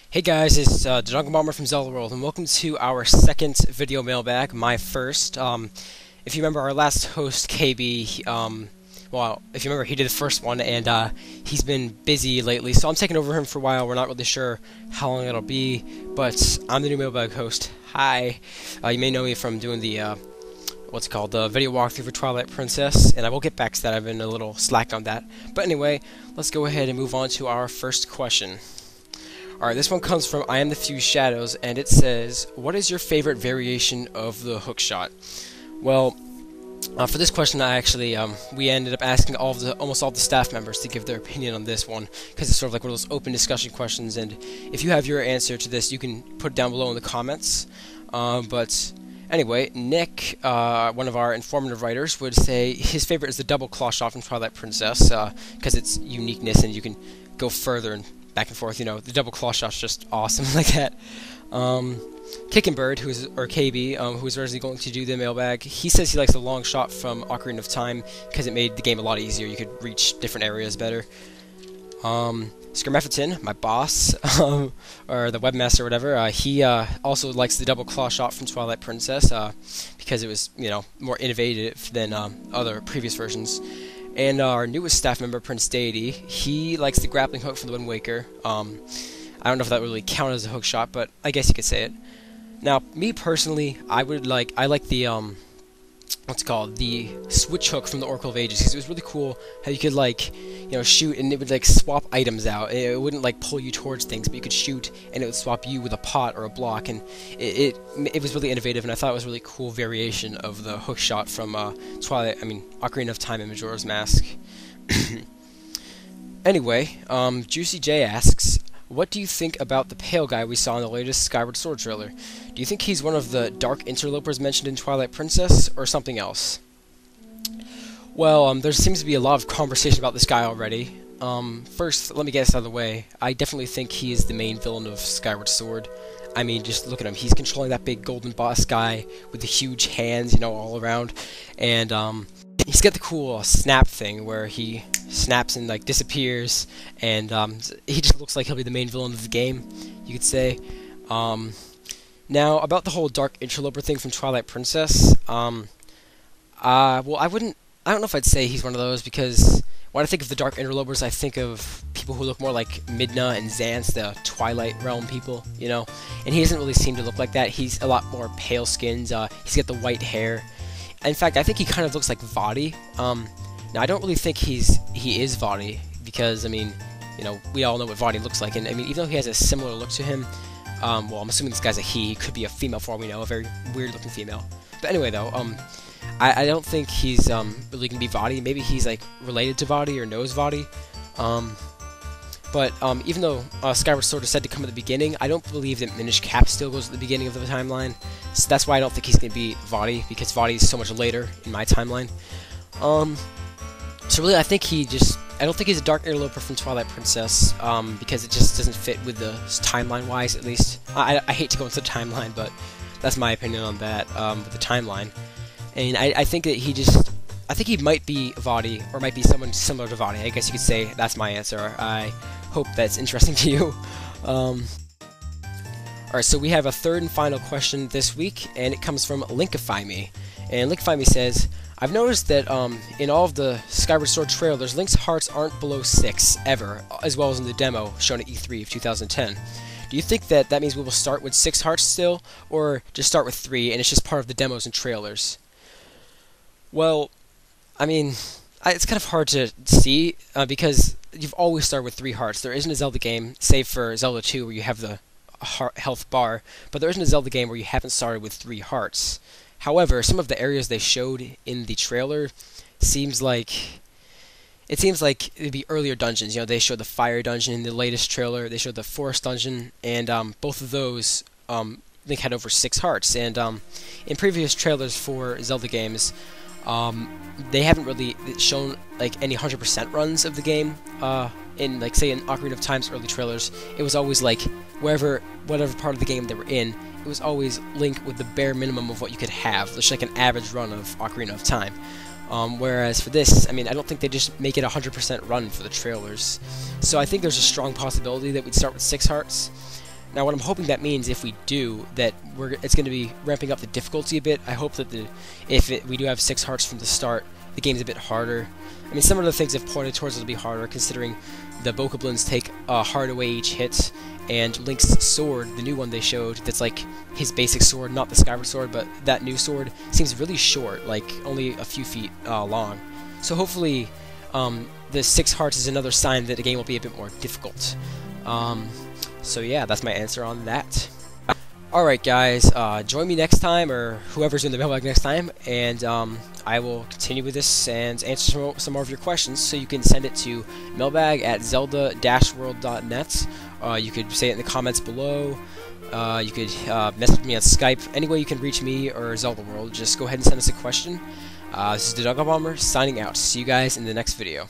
Hey guys, it's the Jungle Bomber from Zelda World, and welcome to our second video mailbag, my first. If you remember our last host, KB, well, if you remember, he did the first one, and he's been busy lately, so I'm taking over him for a while. We're not really sure how long it'll be, but I'm the new mailbag host. Hi. You may know me from doing the, what's it called, the video walkthrough for Twilight Princess, and I will get back to that. I've been a little slack on that. But anyway, let's go ahead and move on to our first question. Alright, this one comes from I Am the Few Shadows, and it says, what is your favorite variation of the hookshot? Well, for this question, we ended up asking almost all the staff members to give their opinion on this one, because it's sort of like one of those open discussion questions, and if you have your answer to this, you can put it down below in the comments. But anyway, Nick, one of our informative writers, would say his favorite is the double claw shot from Twilight Princess, because its uniqueness, and you can go further and back and forth, you know, the double claw shot's just awesome like that. Kickin' Bird, or KB, who's originally going to do the mailbag, he says he likes the long shot from Ocarina of Time because it made the game a lot easier. You could reach different areas better. Skirmefferton, my boss, or the webmaster or whatever, he also likes the double claw shot from Twilight Princess because it was, you know, more innovative than other previous versions. And our newest staff member, Prince Deity, he likes the grappling hook from the Wind Waker. I don't know if that really counts as a hook shot, but I guess you could say it. Now, me personally, I like the what's it called, the switch hook from the Oracle of Ages, because it was really cool how you could, like, you know, shoot and it would like swap items out. It wouldn't like pull you towards things, but you could shoot and it would swap you with a pot or a block, and it was really innovative, and I thought it was a really cool variation of the hook shot from Ocarina of Time and Majora's Mask. Anyway, Juicy J asks, what do you think about the pale guy we saw in the latest Skyward Sword trailer? Do you think he's one of the dark interlopers mentioned in Twilight Princess, or something else? Well, there seems to be a lot of conversation about this guy already. First, let me get this out of the way. I definitely think he is the main villain of Skyward Sword. I mean, just look at him. He's controlling that big golden boss guy with the huge hands, you know, all around. And, he's got the cool snap thing where he snaps and, like, disappears. And, he just looks like he'll be the main villain of the game, you could say. Now, about the whole dark interloper thing from Twilight Princess, well, I don't know if I'd say he's one of those, because when I think of the Dark Interlopers, I think of people who look more like Midna and Xance, the Twilight Realm people, you know? And he doesn't really seem to look like that. He's a lot more pale-skinned, he's got the white hair. In fact, I think he kind of looks like Vaati. Now, I don't really think he is Vaati, because, I mean, you know, we all know what Vaati looks like, and, I mean, even though he has a similar look to him, well, I'm assuming this guy's a he could be a female for all we know, a very weird-looking female. But anyway, though, I don't think he's really gonna be Vaati. Maybe he's like related to Vaati or knows Vaati. But even though Skyward Sword is said to come at the beginning, I don't believe that Minish Cap still goes at the beginning of the timeline. So that's why I don't think he's gonna be Vaati, because Vaati is so much later in my timeline. So really, I don't think he's a Dark Interloper from Twilight Princess, because it just doesn't fit with the timeline-wise, at least. I hate to go into the timeline, but that's my opinion on that, with the timeline. And I think that I think he might be Vaati, or might be someone similar to Vaati. I guess you could say that's my answer. I hope that's interesting to you. Alright, so we have a third and final question this week, and it comes from Linkify Me. And Linkify Me says, I've noticed that in all of the Skyward Sword trailers, Link's hearts aren't below 6, ever, as well as in the demo shown at E3 of 2010. Do you think that means we will start with 6 hearts still, or just start with 3, and it's just part of the demos and trailers? Well, I mean, it's kind of hard to see, because you've always started with 3 hearts. There isn't a Zelda game, save for Zelda 2, where you have the health bar, but there isn't a Zelda game where you haven't started with 3 hearts. However, some of the areas they showed in the trailer seems like it'd be earlier dungeons. You know, they showed the fire dungeon in the latest trailer, they showed the forest dungeon, and both of those Link had over 6 hearts. And in previous trailers for Zelda games, they haven't really shown like any 100% runs of the game. In, like, say in Ocarina of Time's early trailers, it was always like whatever part of the game they were in, it was always Link with the bare minimum of what you could have, just like an average run of Ocarina of Time. Whereas for this, I mean, I don't think they just make it a 100% run for the trailers. So I think there's a strong possibility that we'd start with 6 hearts. Now, what I'm hoping that means, if we do, that it's going to be ramping up the difficulty a bit. I hope that we do have 6 hearts from the start, the game's a bit harder. I mean, some of the things have pointed towards it'll be harder, considering the Bokoblins take a heart away each hit, and Link's sword, the new one they showed, that's like his basic sword, not the Skyward Sword, but that new sword, seems really short, like only a few feet long. So hopefully, the 6 hearts is another sign that the game will be a bit more difficult. So yeah, that's my answer on that. Alright guys, join me next time, or whoever's in the mailbag next time, and I will continue with this and answer some more of your questions, so you can send it to mailbag@zelda-world.net. You could say it in the comments below, you could message me on Skype, any way you can reach me or Zelda World, just go ahead and send us a question. This is the Duggo Bomber, signing out. See you guys in the next video.